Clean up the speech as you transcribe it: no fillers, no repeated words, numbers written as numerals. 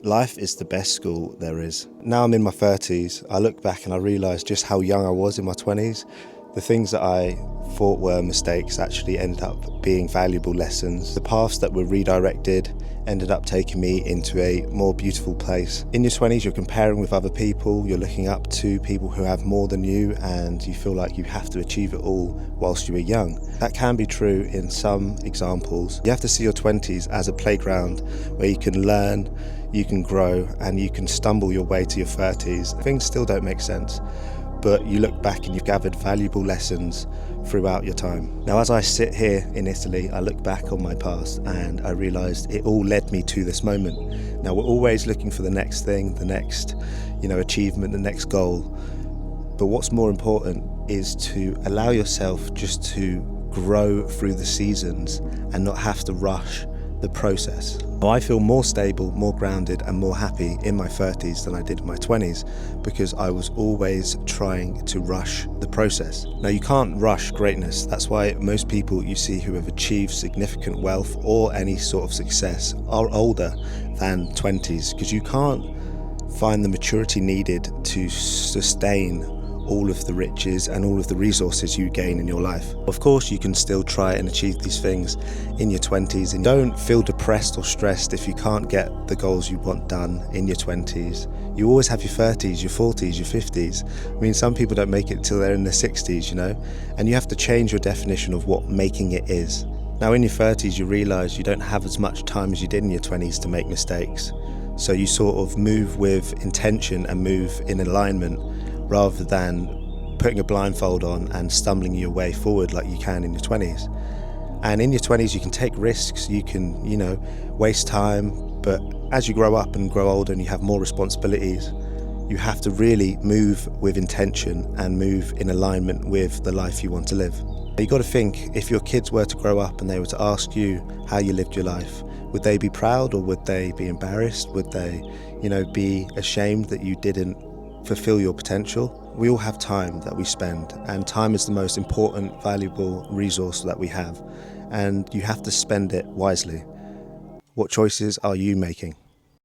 Life is the best school there is. Now I'm in my 30s, I look back and I realise just how young I was in my 20s. The things that I thought were mistakes actually ended up being valuable lessons. The paths that were redirected ended up taking me into a more beautiful place. In your 20s, you're comparing with other people, you're looking up to people who have more than you, and you feel like you have to achieve it all whilst you were young. That can be true in some examples. You have to see your 20s as a playground where you can learn, you can grow, and you can stumble your way to your 30s. Things still don't make sense, but you look back and you've gathered valuable lessons throughout your time. Now, as I sit here in Italy, I look back on my past and I realised it all led me to this moment. Now, we're always looking for the next thing, the next, achievement, the next goal. But what's more important is to allow yourself just to grow through the seasons and not have to rush the process. I feel more stable, more grounded and more happy in my 30s than I did in my 20s because I was always trying to rush the process. Now, you can't rush greatness. That's why most people you see who have achieved significant wealth or any sort of success are older than 20s, because you can't find the maturity needed to sustain all of the riches and all of the resources you gain in your life. Of course, you can still try and achieve these things in your 20s, and don't feel depressed or stressed if you can't get the goals you want done in your 20s. You always have your 30s, your 40s, your 50s. I mean, some people don't make it till they're in their 60s, and you have to change your definition of what making it is. Now, in your 30s, you realise you don't have as much time as you did in your 20s to make mistakes. So you sort of move with intention and move in alignment, rather than putting a blindfold on and stumbling your way forward like you can in your 20s. And in your 20s, you can take risks, you can, waste time, but as you grow up and grow older and you have more responsibilities, you have to really move with intention and move in alignment with the life you want to live. You've got to think, if your kids were to grow up and they were to ask you how you lived your life, would they be proud or would they be embarrassed? Would they, be ashamed that you didn't fulfill your potential? We all have time that we spend, and time is the most important, valuable resource that we have, and you have to spend it wisely. What choices are you making?